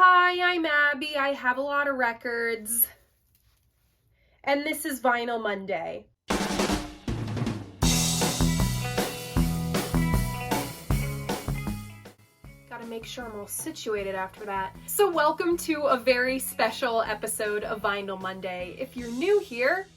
Hi, I'm Abby. I have a lot of records. And this is Vinyl Monday. Gotta make sure I'm all situated after that. So welcome to a very special episode of Vinyl Monday. If you're new here,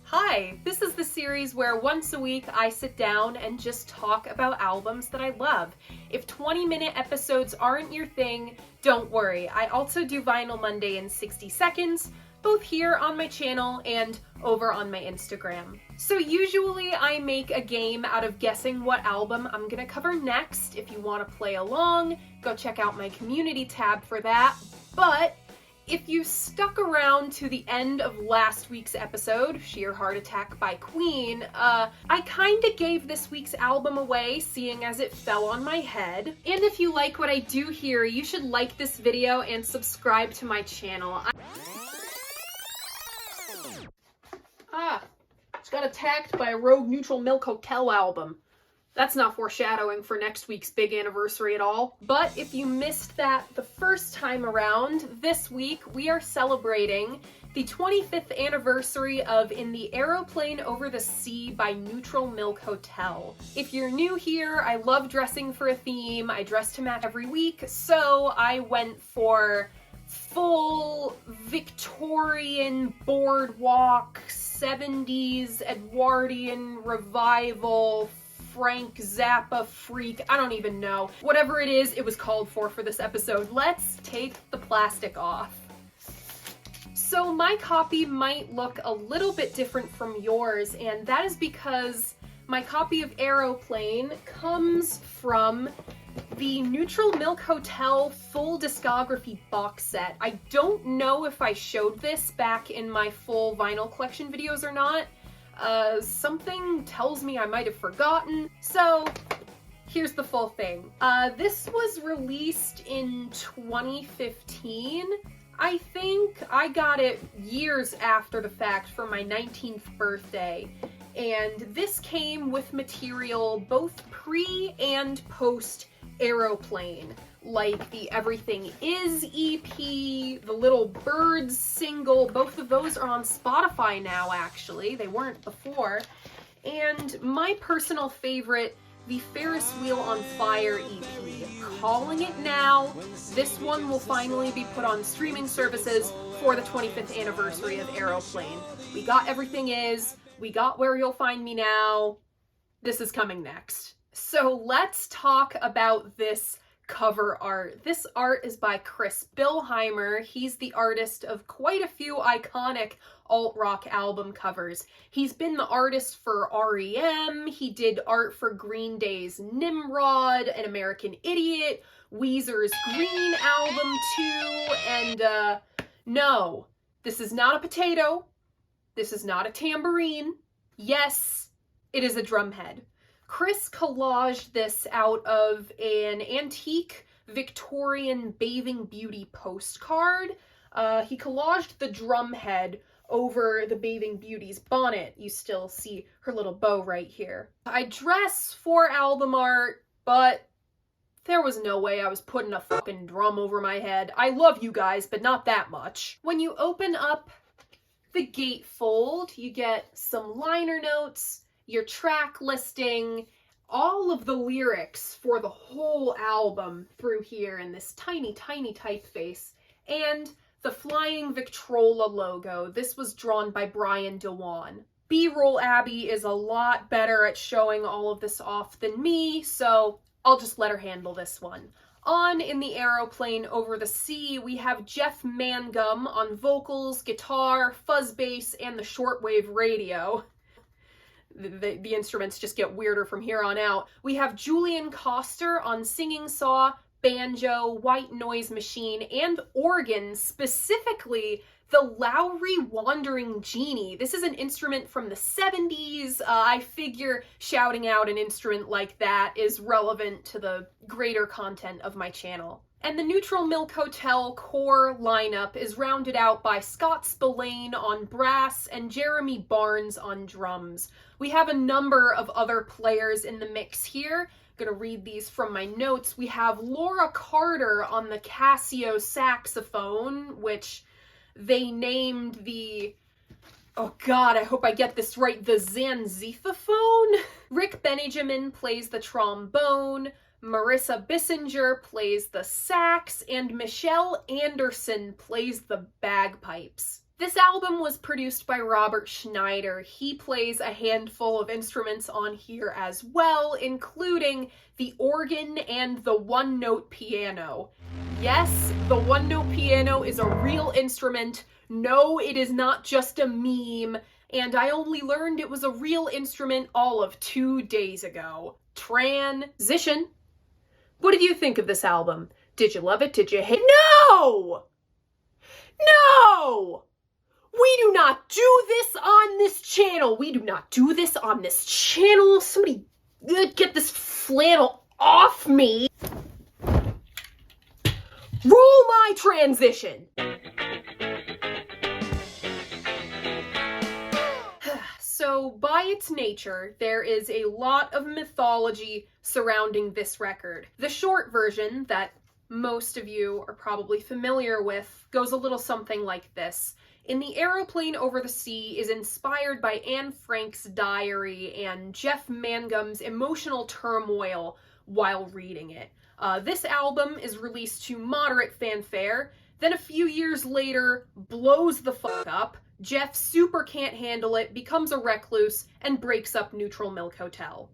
hi. This is the series where once a week I sit down and just talk about albums that I love. If 20-minute episodes aren't your thing, don't worry. I also do Vinyl Monday in 60 seconds, both here on my channel and over on my Instagram. So usually I make a game out of guessing what album I'm gonna cover next. If you want to play along, go check out my community tab for that. But if you stuck around to the end of last week's episode, Sheer Heart Attack by Queen, I kinda gave this week's album away, seeing as it fell on my head. And if you like what I do here, you should like this video and subscribe to my channel. Just got attacked by a Rogue Neutral Milk Hotel album. That's not foreshadowing for next week's big anniversary at all. But if you missed that the first time around, this week we are celebrating the 25th anniversary of In the Aeroplane Over the Sea by Neutral Milk Hotel. If you're new here, I love dressing for a theme. I dress to match every week, so I went for full Victorian boardwalk, 70s Edwardian revival, Frank Zappa freak, I don't even know. Whatever it is, it was called for this episode. Let's take the plastic off. So my copy might look a little bit different from yours, and that is because my copy of Aeroplane comes from the Neutral Milk Hotel full discography box set. I don't know if I showed this back in my full vinyl collection videos or not. Something tells me I might have forgotten. So here's the full thing. This was released in 2015. I think I got it years after the fact for my 19th birthday. And this came with material both pre and post Aeroplane, like the Everything Is EP, the Little Birds single. Both of those are on Spotify now, actually. They weren't before. And my personal favorite, the Ferris Wheel on Fire EP. Calling it now. This one will finally be put on streaming services for the 25th anniversary of Aeroplane. We got Everything Is, we got Where You'll Find Me Now. This is coming next. So let's talk about this cover art. This art is by Chris Billheimer. He's the artist of quite a few iconic alt-rock album covers. He's been the artist for REM, he did art for Green Day's Nimrod, An American Idiot, Weezer's Green album too, and no, this is not a potato, this is not a tambourine. Yes, it is a drumhead. Chris collaged this out of an antique Victorian bathing beauty postcard. He collaged the drum head over the bathing beauty's bonnet. You still see her little bow right here. I dress for album art, but there was no way I was putting a fucking drum over my head. I love you guys, but not that much. When you open up the gatefold, you get some liner notes, your track listing, all of the lyrics for the whole album through here in this tiny, tiny typeface, and the Flying Victrola logo. This was drawn by Brian DeWan. B-Roll Abby is a lot better at showing all of this off than me, so I'll just let her handle this one. On In the Aeroplane Over the Sea, we have Jeff Mangum on vocals, guitar, fuzz bass, and the shortwave radio. The instruments just get weirder from here on out. We have Julian Coster on singing saw, banjo, white noise machine, and organ, specifically the Lowry Wandering Genie. This is an instrument from the 70s. I figure shouting out an instrument like that is relevant to the greater content of my channel. And the Neutral Milk Hotel core lineup is rounded out by Scott Spillane on brass and Jeremy Barnes on drums. We have a number of other players in the mix here. gonna read these from my notes. We have Laura Carter on the Casio saxophone, which they named the, oh god, I hope I get this right, the Zanzifaphone. Rick Benjamin plays the trombone, Marissa Bissinger plays the sax, and Michelle Anderson plays the bagpipes. This album was produced by Robert Schneider. He plays a handful of instruments on here as well, including the organ and the one-note piano. Yes, the one-note piano is a real instrument. No, it is not just a meme, and I only learned it was a real instrument all of 2 days ago. Transition. What did you think of this album? Did you love it? Did you hate it? No! No! We do not do this on this channel. We do not do this on this channel. Somebody get this flannel off me. Roll my transition. So, by its nature, there is a lot of mythology surrounding this record. The short version, that most of you are probably familiar with, goes a little something like this. In the Aeroplane Over the Sea is inspired by Anne Frank's diary and Jeff Mangum's emotional turmoil while reading it. This album is released to moderate fanfare, then a few years later blows the fuck up. Jeff super can't handle it, becomes a recluse, and breaks up Neutral Milk Hotel.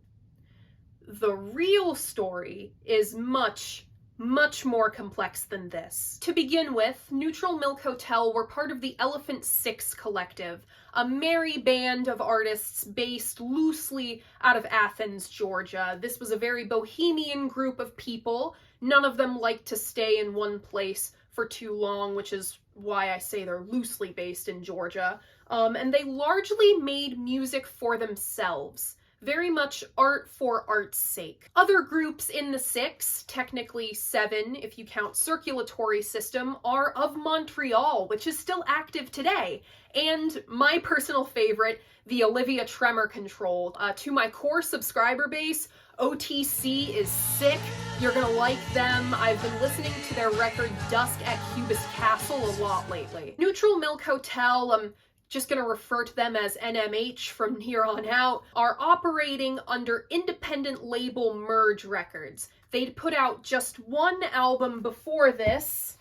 The real story is much more complex than this. To begin with, Neutral Milk Hotel were part of the Elephant Six Collective, a merry band of artists based loosely out of Athens, Georgia. This was a very bohemian group of people. None of them liked to stay in one place for too long, which is why I say they're loosely based in Georgia. And they largely made music for themselves. Very much art for art's sake. Other groups in the Six, technically 7 if you count Circulatory System, are of Montreal, which is still active today. And my personal favorite, the Olivia Tremor Control. To my core subscriber base, OTC is sick. You're gonna like them. I've been listening to their record Dusk at Cubis Castle a lot lately. Neutral Milk Hotel, I'm just gonna refer to them as NMH from here on out, are operating under independent label Merge Records. They'd put out just one album before this,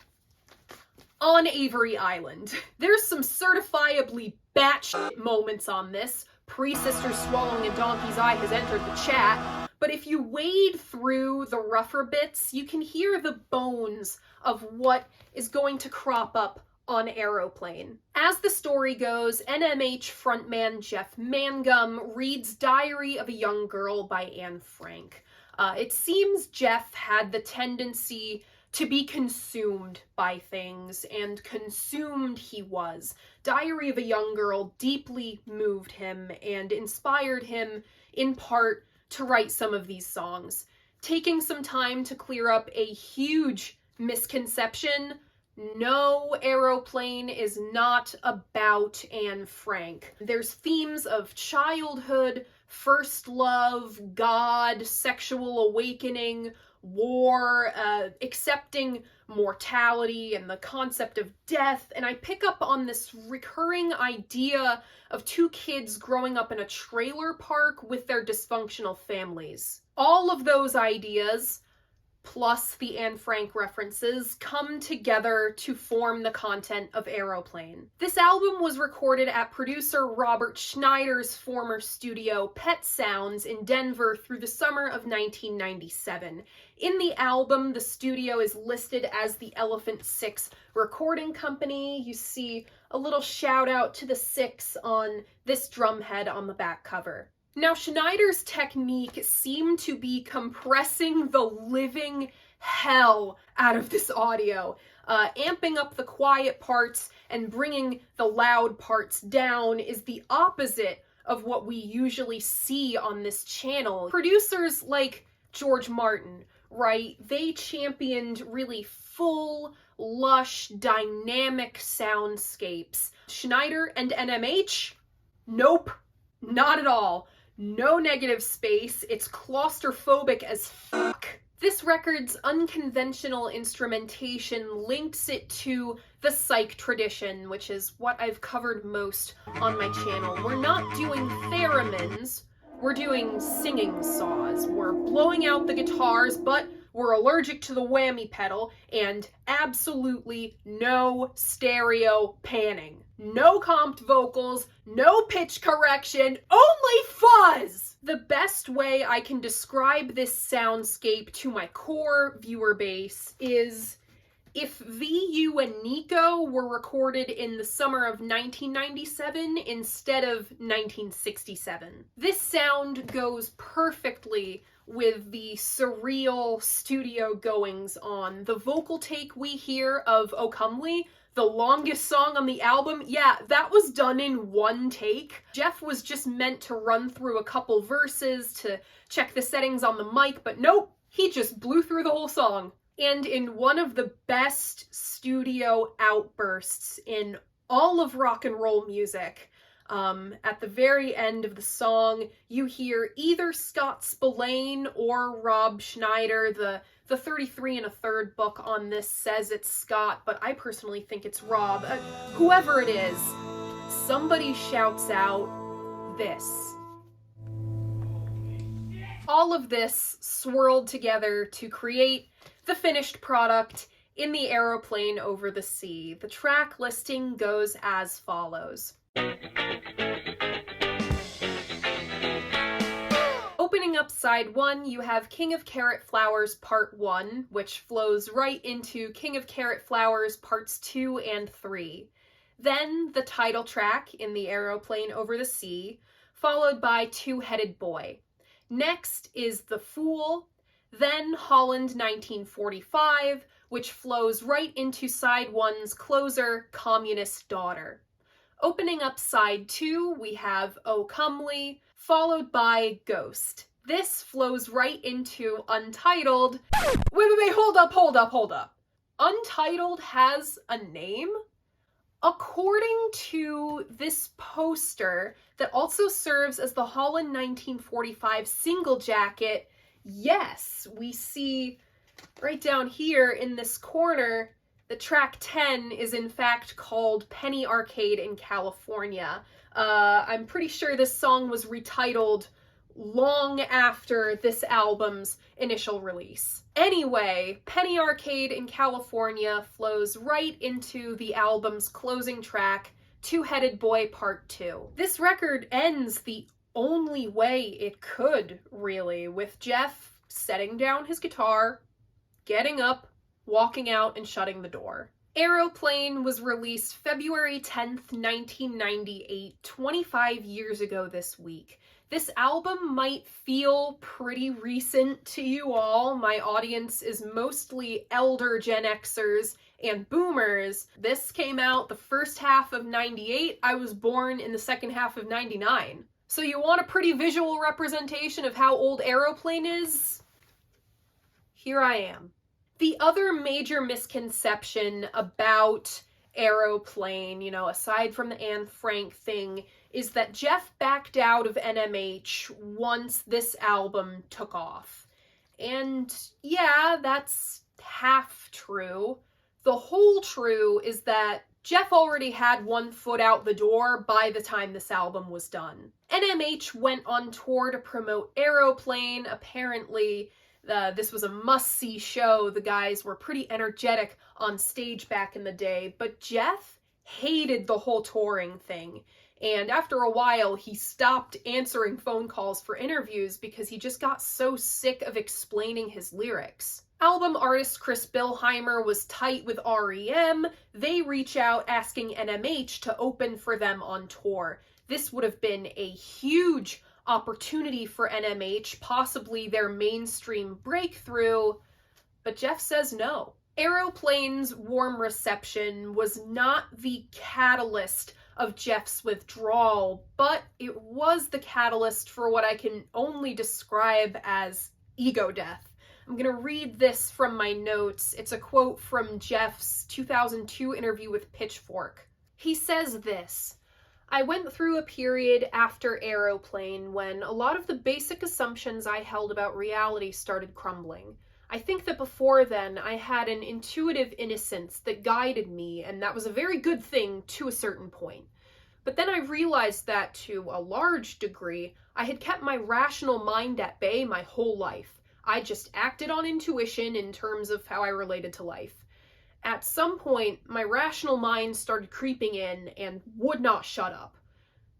on Avery Island. There's some certifiably batshit moments on this. Pre-Sister Swallowing a Donkey's Eye has entered the chat. But if you wade through the rougher bits, you can hear the bones of what is going to crop up on Aeroplane. As the story goes, NMH frontman Jeff Mangum reads Diary of a Young Girl by Anne Frank. It seems Jeff had the tendency to be consumed by things, and consumed he was. Diary of a Young Girl deeply moved him and inspired him, in part, to write some of these songs. Taking some time to clear up a huge misconception: no, Aeroplane is not about Anne Frank. There's themes of childhood, first love, God, sexual awakening, war, accepting mortality and the concept of death, and I pick up on this recurring idea of two kids growing up in a trailer park with their dysfunctional families. All of those ideas, plus the Anne Frank references, come together to form the content of Aeroplane. This album was recorded at producer Robert Schneider's former studio, Pet Sounds, in Denver through the summer of 1997. In the album, the studio is listed as the Elephant Six Recording Company. You see a little shout out to the Six on this drumhead on the back cover. Now, Schneider's technique seemed to be compressing the living hell out of this audio, amping up the quiet parts and bringing the loud parts down is the opposite of what we usually see on this channel. Producers like George Martin, right, they championed really full, lush, dynamic soundscapes. Schneider and NMH? Nope, not at all. no negative space, it's claustrophobic as fuck. This record's unconventional instrumentation links it to the psych tradition, which is what I've covered most on my channel. We're not doing theremins, we're doing singing saws. We're blowing out the guitars, but we're allergic to the whammy pedal, and absolutely no stereo panning. No comped vocals, no pitch correction, only fuzz! The best way I can describe this soundscape to my core viewer base is if VU and Nico were recorded in the summer of 1997 instead of 1967. This sound goes perfectly with the surreal studio goings on. The vocal take we hear of O Comely, the longest song on the album, yeah, that was done in one take. Jeff was just meant to run through a couple verses to check the settings on the mic, but nope, he just blew through the whole song. And in one of the best studio outbursts in all of rock and roll music, at the very end of the song, you hear either Scott Spillane or Rob Schneider. The 33 1/3 book on this says it's Scott, but I personally think it's Rob. Whoever it is, somebody shouts out this. All of this swirled together to create the finished product in the Aeroplane Over the Sea. The track listing goes as follows. Opening up side 1, you have King of Carrot Flowers Part 1, which flows right into King of Carrot Flowers Parts 2 and 3. Then the title track in the Aeroplane Over the Sea, followed by Two-Headed Boy. Next is The Fool, then Holland 1945, which flows right into side 1's closer, Communist Daughter. Opening up side 2, we have O Comely, followed by Ghost. This flows right into Untitled. Wait, hold up. Untitled has a name? According to this poster that also serves as the Holland 1945 single jacket, yes, we see right down here in this corner that track 10 is in fact called Penny Arcade in California. I'm pretty sure this song was retitled long after this album's initial release. Anyway, Penny Arcade in California flows right into the album's closing track, Two-Headed Boy Part 2. This record ends the only way it could, really, with Jeff setting down his guitar, getting up, walking out, and shutting the door. Aeroplane was released February 10th, 1998, 25 years ago this week. This album might feel pretty recent to you all. My audience is mostly elder Gen Xers and boomers. This came out the first half of 98. I was born in the second half of 99. So you want a pretty visual representation of how old Aeroplane is? Here I am. The other major misconception about Aeroplane, aside from the Anne Frank thing, is that Jeff backed out of NMH once this album took off. And yeah, that's half true. The whole true is that Jeff already had one foot out the door by the time this album was done. NMH went on tour to promote Aeroplane. Apparently, this was a must-see show. The guys were pretty energetic on stage back in the day, but Jeff hated the whole touring thing. And after a while, he stopped answering phone calls for interviews because he just got so sick of explaining his lyrics. Album artist Chris Bilheimer was tight with REM. They reach out asking NMH to open for them on tour. This would have been a huge opportunity for NMH, possibly their mainstream breakthrough, but Jeff says no. Aeroplane's warm reception was not the catalyst of Jeff's withdrawal, but it was the catalyst for what I can only describe as ego death. I'm going to read this from my notes. It's a quote from Jeff's 2002 interview with Pitchfork. He says this: I went through a period after Aeroplane when a lot of the basic assumptions I held about reality started crumbling. I think that before then, I had an intuitive innocence that guided me, and that was a very good thing to a certain point. But then I realized that, to a large degree, I had kept my rational mind at bay my whole life. I just acted on intuition in terms of how I related to life. At some point, my rational mind started creeping in and would not shut up.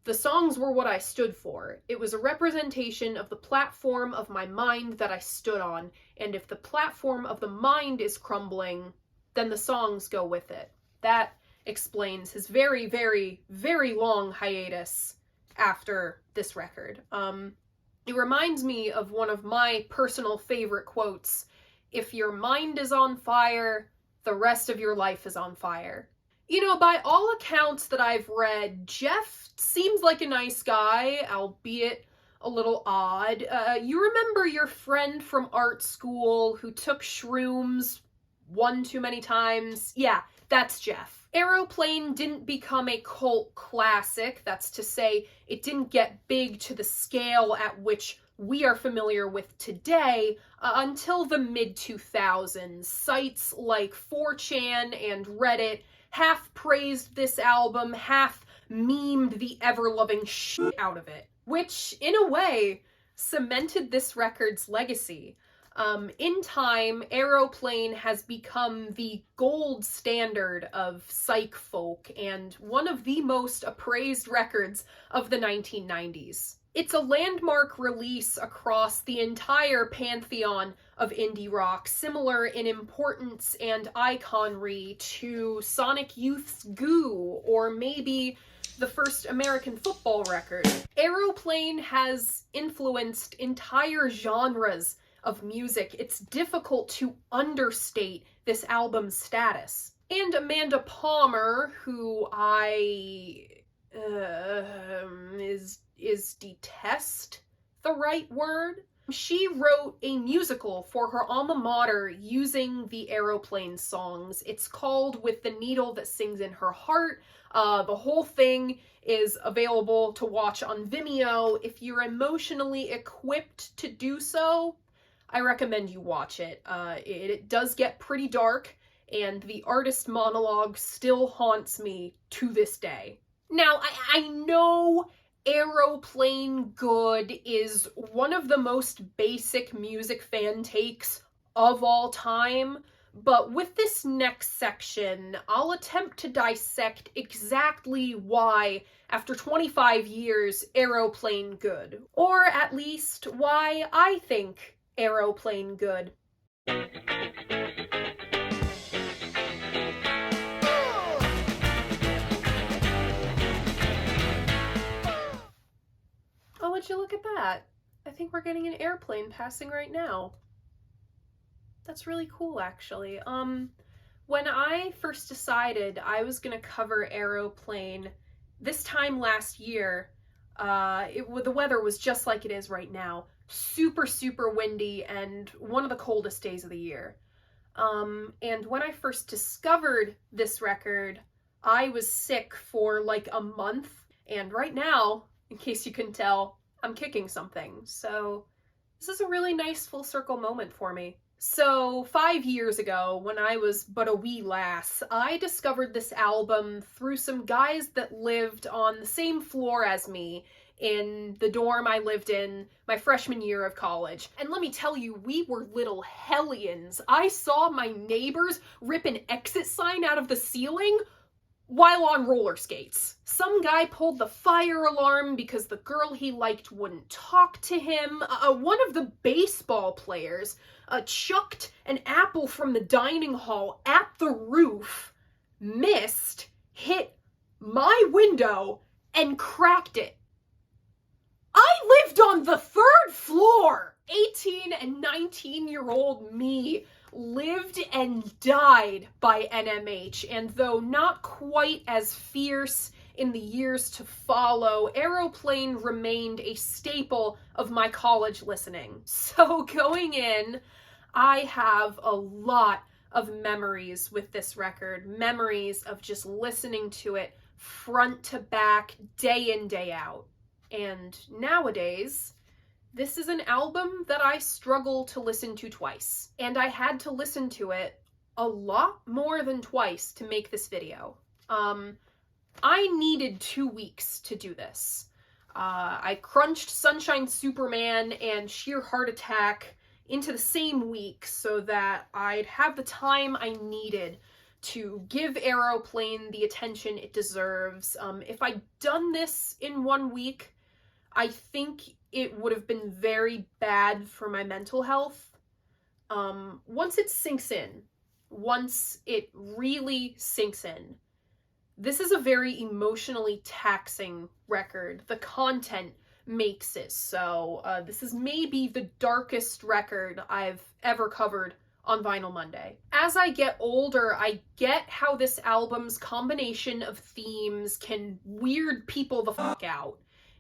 The songs were what I stood for. It was a representation of the platform of my mind that I stood on, and if the platform of the mind is crumbling, then the songs go with it. That explains his very, very, very long hiatus after this record. It reminds me of one of my personal favorite quotes: "If your mind is on fire, the rest of your life is on fire." You know, by all accounts that I've read, Jeff seems like a nice guy, albeit a little odd. You remember your friend from art school who took shrooms one too many times? Yeah, that's Jeff. Aeroplane didn't become a cult classic. That's to say, it didn't get big to the scale at which we are familiar with today until the mid-2000s. Sites like 4chan and Reddit half praised this album, half memed the ever-loving shit out of it, which, in a way, cemented this record's legacy. In time, Aeroplane has become the gold standard of psych folk and one of the most appraised records of the 1990s. It's a landmark release across the entire pantheon of indie rock, similar in importance and iconry to Sonic Youth's Goo, or maybe the first American football record. Aeroplane has influenced entire genres of music. It's difficult to understate this album's status. And Amanda Palmer, who is detest the right word? She wrote a musical for her alma mater using the Aeroplane songs. It's called With the Needle That Sings in Her Heart. The whole thing is available to watch on Vimeo. If you're emotionally equipped to do so, I recommend you watch it. It does get pretty dark, and the artist monologue still haunts me to this day. Now, I know Aeroplane Good is one of the most basic music fan takes of all time, but with this next section, I'll attempt to dissect exactly why, after 25 years, Aeroplane Good. Or at least, why I think Aeroplane good. Oh, would you look at that? I think we're getting an airplane passing right now. That's really cool, actually. When I first decided I was gonna cover Aeroplane this time last year, the weather was just like it is right now. Super, super windy and one of the coldest days of the year. And when I first discovered this record, I was sick for like a month. And right now, in case you couldn't tell, I'm kicking something. So this is a really nice full circle moment for me. So 5 years ago, when I was but a wee lass, I discovered this album through some guys that lived on the same floor as me in the dorm I lived in my freshman year of college. And let me tell you, we were little hellions. I saw my neighbors rip an exit sign out of the ceiling while on roller skates. Some guy pulled the fire alarm because the girl he liked wouldn't talk to him. One of the baseball players chucked an apple from the dining hall at the roof, missed, hit my window, and cracked it. I lived on the 3rd floor! 18 and 19-year-old me lived and died by NMH, and though not quite as fierce in the years to follow, Aeroplane remained a staple of my college listening. So going in, I have a lot of memories with this record, memories of just listening to it front to back, day in, day out. And nowadays, this is an album that I struggle to listen to twice. And I had to listen to it a lot more than twice to make this video. I needed 2 weeks to do this. I crunched Sunshine Superman and Sheer Heart Attack into the same week so that I'd have the time I needed to give Aeroplane the attention it deserves. If I'd done this in 1 week, I think it would have been very bad for my mental health. Once it sinks in, once it really sinks in, this is a very emotionally taxing record. The content makes it so. This is maybe the darkest record I've ever covered on Vinyl Monday. As I get older, I get how this album's combination of themes can weird people the fuck out.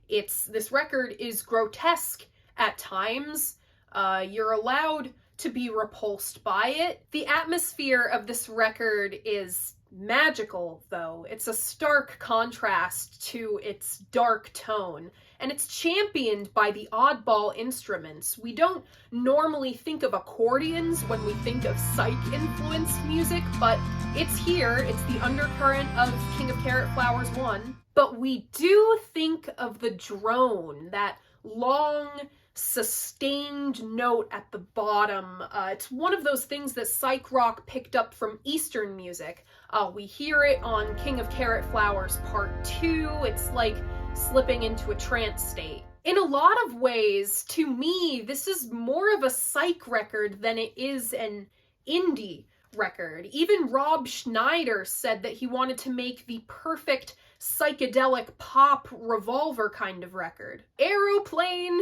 This record is grotesque at times. You're allowed to be repulsed by it. The atmosphere of this record is magical, though. It's a stark contrast to its dark tone, and it's championed by the oddball instruments. We don't normally think of accordions when we think of psych-influenced music, but it's here. It's the undercurrent of King of Carrot Flowers 1. But we do think of the drone, that long, sustained note at the bottom. It's one of those things that psych rock picked up from Eastern music. We hear it on King of Carrot Flowers Part 2. It's like slipping into a trance state. In a lot of ways, to me, this is more of a psych record than it is an indie record. Even Rob Schneider said that he wanted to make the perfect psychedelic pop Revolver kind of record. Aeroplane,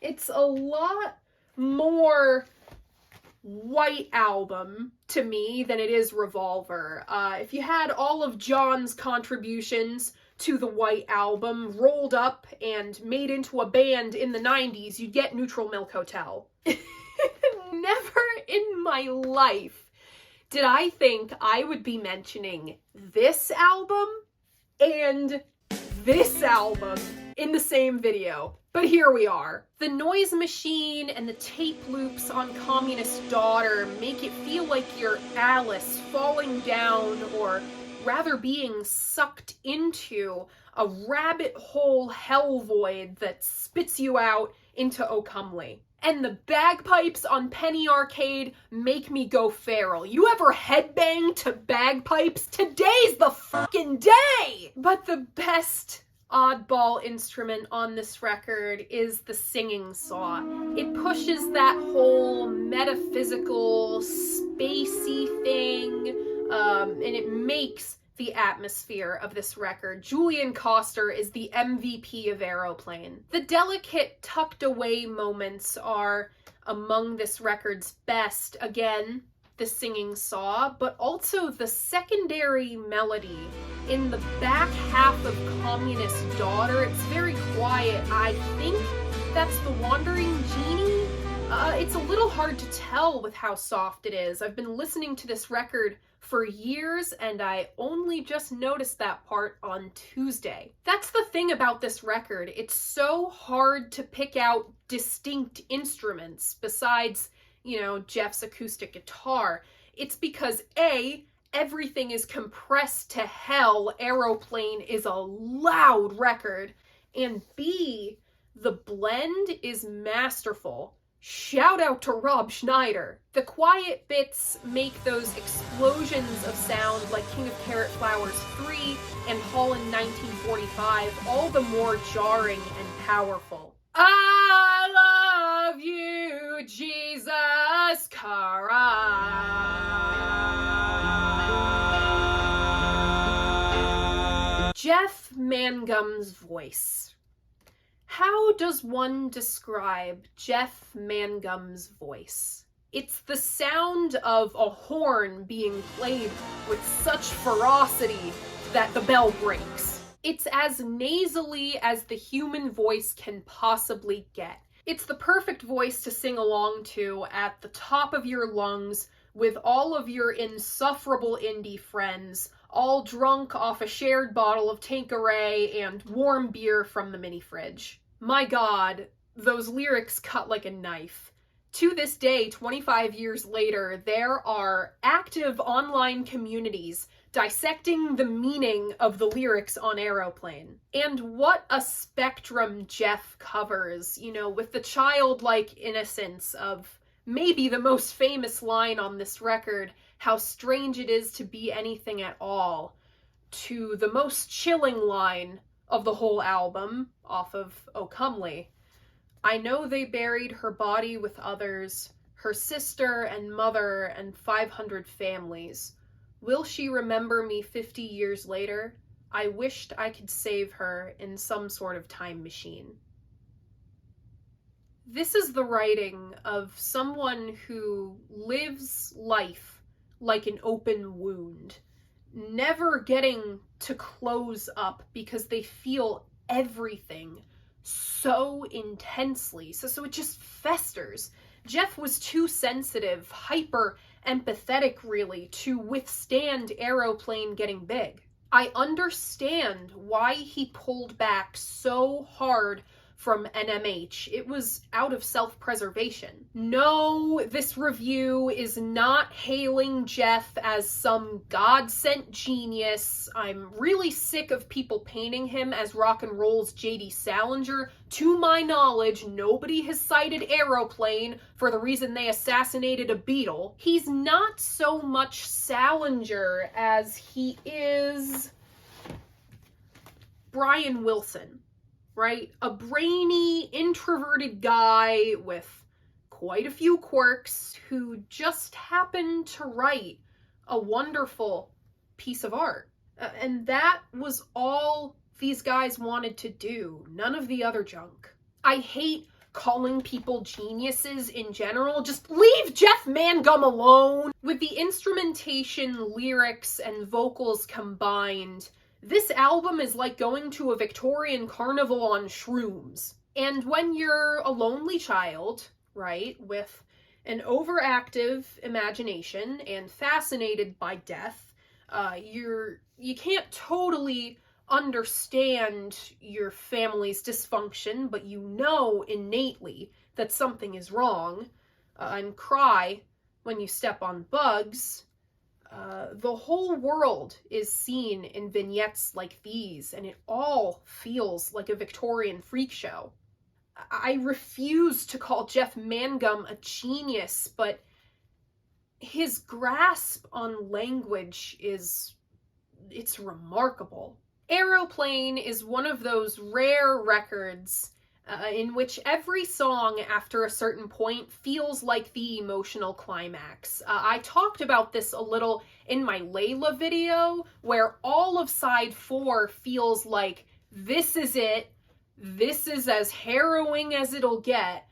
it's a lot more White Album to me than it is Revolver. If you had all of John's contributions to the White Album rolled up and made into a band in the 90s, you'd get Neutral Milk Hotel. Never in my life did I think I would be mentioning this album and this album in the same video. But here we are. The noise machine and the tape loops on Communist Daughter make it feel like you're Alice falling down, or rather being sucked into, a rabbit hole hell void that spits you out into O Comely. And the bagpipes on Penny Arcade make me go feral. You ever headbang to bagpipes? Today's the fucking day! But the best oddball instrument on this record is the singing saw. It pushes that whole metaphysical, spacey thing, and it makes the atmosphere of this record. Julian Coster is the MVP of Aeroplane. The delicate, tucked away moments are among this record's best. Again, the singing saw, but also the secondary melody in the back half of Communist Daughter. It's very quiet. I think that's the Wandering Genie. It's a little hard to tell with how soft it is. I've been listening to this record for years, and I only just noticed that part on Tuesday. That's the thing about this record. It's so hard to pick out distinct instruments besides, Jeff's acoustic guitar. It's because A, everything is compressed to hell. Aeroplane is a loud record. And B, the blend is masterful. Shout out to Rob Schneider. The quiet bits make those explosions of sound like King of Carrot Flowers 3 and Holland 1945 all the more jarring and powerful. I love you, Jesus Christ. Jeff Mangum's voice. How does one describe Jeff Mangum's voice? It's the sound of a horn being played with such ferocity that the bell breaks. It's as nasally as the human voice can possibly get. It's the perfect voice to sing along to at the top of your lungs with all of your insufferable indie friends all drunk off a shared bottle of Tanqueray and warm beer from the mini fridge. My God, those lyrics cut like a knife. To this day, 25 years later, there are active online communities dissecting the meaning of the lyrics on Aeroplane. And what a spectrum Jeff covers, with the childlike innocence of maybe the most famous line on this record, "How strange it is to be anything at all," to the most chilling line of the whole album, off of O Comely. "I know they buried her body with others, her sister and mother and 500 families. Will she remember me 50 years later? I wished I could save her in some sort of time machine." This is the writing of someone who lives life like an open wound, never getting to close up because they feel everything so intensely. So it just festers. Jeff was too sensitive, hyper empathetic really, to withstand Aeroplane getting big. I understand why he pulled back so hard from NMH. It was out of self-preservation. No, this review is not hailing Jeff as some God-sent genius. I'm really sick of people painting him as rock and roll's J.D. Salinger. To my knowledge, nobody has cited Aeroplane for the reason they assassinated a Beatle. He's not so much Salinger as he is Brian Wilson. Right? A brainy, introverted guy with quite a few quirks who just happened to write a wonderful piece of art. And that was all these guys wanted to do. None of the other junk. I hate calling people geniuses in general. Just leave Jeff Mangum alone. With the instrumentation, lyrics, and vocals combined, this album is like going to a Victorian carnival on shrooms. And when you're a lonely child, right, with an overactive imagination and fascinated by death, you can't totally understand your family's dysfunction, but you know innately that something is wrong, and cry when you step on bugs. The whole world is seen in vignettes like these, and it all feels like a Victorian freak show. I refuse to call Jeff Mangum a genius, but his grasp on language it's remarkable. Aeroplane is one of those rare records in which every song after a certain point feels like the emotional climax. I talked about this a little in my Layla video, where all of side 4 feels like this is it, this is as harrowing as it'll get,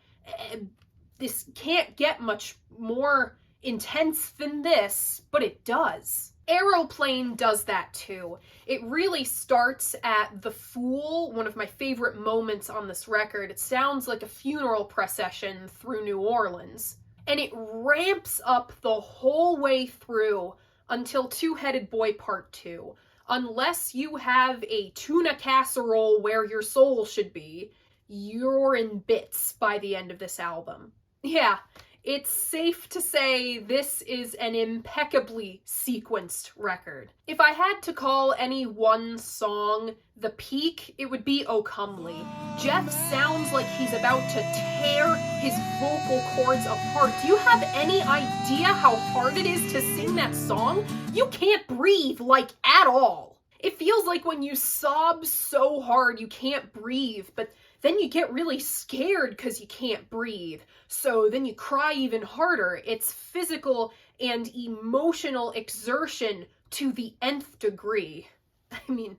this can't get much more intense than this, but it does. Aeroplane does that too. It really starts at The Fool, one of my favorite moments on this record. It sounds like a funeral procession through New Orleans. And it ramps up the whole way through until Two-Headed Boy Part 2. Unless you have a tuna casserole where your soul should be, you're in bits by the end of this album. Yeah. It's safe to say this is an impeccably sequenced record. If I had to call any one song the peak, it would be O Comely. Jeff sounds like he's about to tear his vocal cords apart. Do you have any idea how hard it is to sing that song? You can't breathe, like, at all. It feels like when you sob so hard you can't breathe, but then you get really scared because you can't breathe. So then you cry even harder. It's physical and emotional exertion to the nth degree. I mean,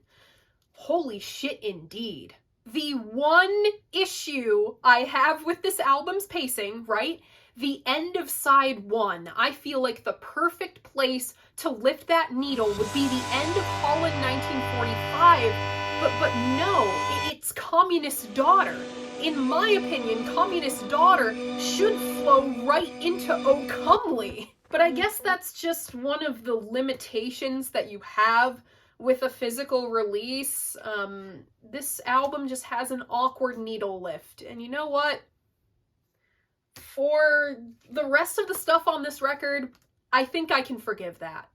holy shit indeed. The one issue I have with this album's pacing, right? The end of side 1. I feel like the perfect place to lift that needle would be the end of Holland 1945. But no, it's Communist Daughter. In my opinion, Communist Daughter should flow right into O Comely. But I guess that's just one of the limitations that you have with a physical release. This album just has an awkward needle lift. And you know what? For the rest of the stuff on this record, I think I can forgive that.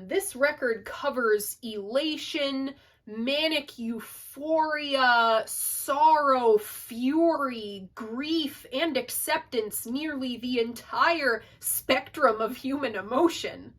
This record covers elation, manic euphoria, sorrow, fury, grief, and acceptance, nearly the entire spectrum of human emotion.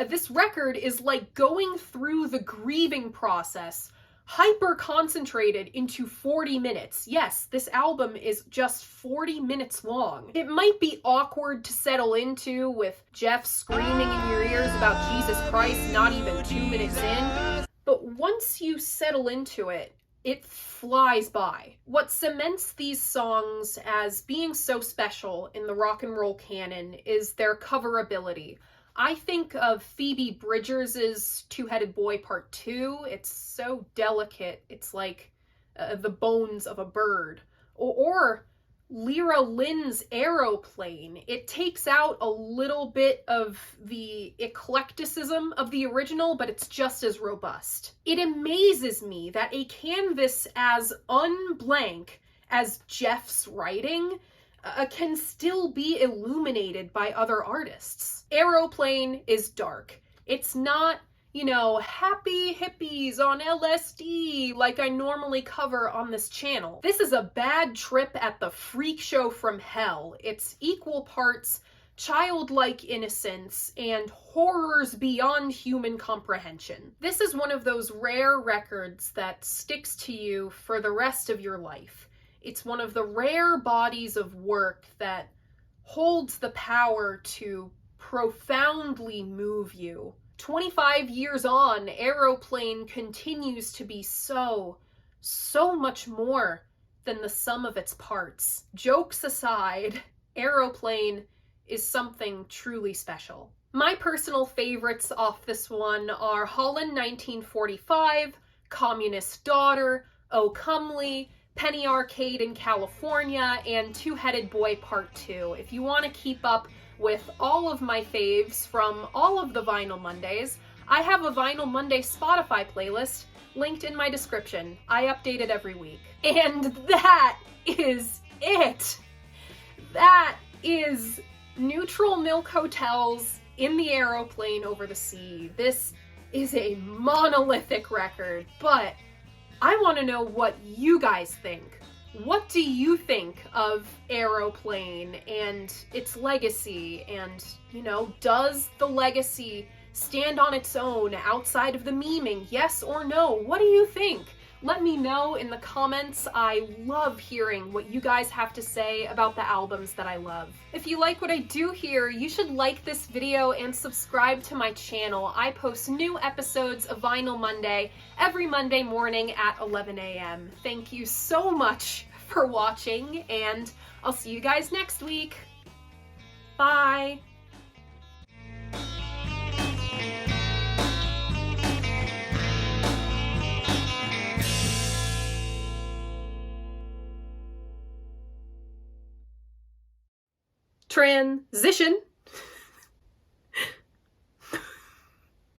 This record is like going through the grieving process, hyper-concentrated into 40 minutes. Yes, this album is just 40 minutes long. It might be awkward to settle into with Jeff screaming in your ears about Jesus Christ not even 2 minutes in, but once you settle into it, it flies by. What cements these songs as being so special in the rock and roll canon is their coverability. I think of Phoebe Bridgers' Two-Headed Boy Part 2. It's so delicate. It's like the bones of a bird. Or Lyra Lynn's Aeroplane. It takes out a little bit of the eclecticism of the original, but it's just as robust. It amazes me that a canvas as unblank as Jeff's writing can still be illuminated by other artists. Aeroplane is dark. It's not, happy hippies on LSD like I normally cover on this channel. This is a bad trip at the freak show from hell. It's equal parts childlike innocence and horrors beyond human comprehension. This is one of those rare records that sticks to you for the rest of your life. It's one of the rare bodies of work that holds the power to profoundly move you. 25 years on, Aeroplane continues to be so much more than the sum of its parts. Jokes aside, Aeroplane is something truly special. My personal favorites off this one are Holland 1945, Communist Daughter, O Comely, Penny Arcade in California, and Two-Headed Boy Part 2. If you want to keep up with all of my faves from all of the Vinyl Mondays, I have a Vinyl Monday Spotify playlist linked in my description. I update it every week. And that is it! That is Neutral Milk Hotels in the Aeroplane over the Sea. This is a monolithic record, but I want to know what you guys think. What do you think of Aeroplane and its legacy? And, does the legacy stand on its own outside of the memeing? Yes or no? What do you think? Let me know in the comments. I love hearing what you guys have to say about the albums that I love. If you like what I do here, you should like this video and subscribe to my channel. I post new episodes of Vinyl Monday every Monday morning at 11 a.m. Thank you so much for watching, and I'll see you guys next week. Bye! Transition.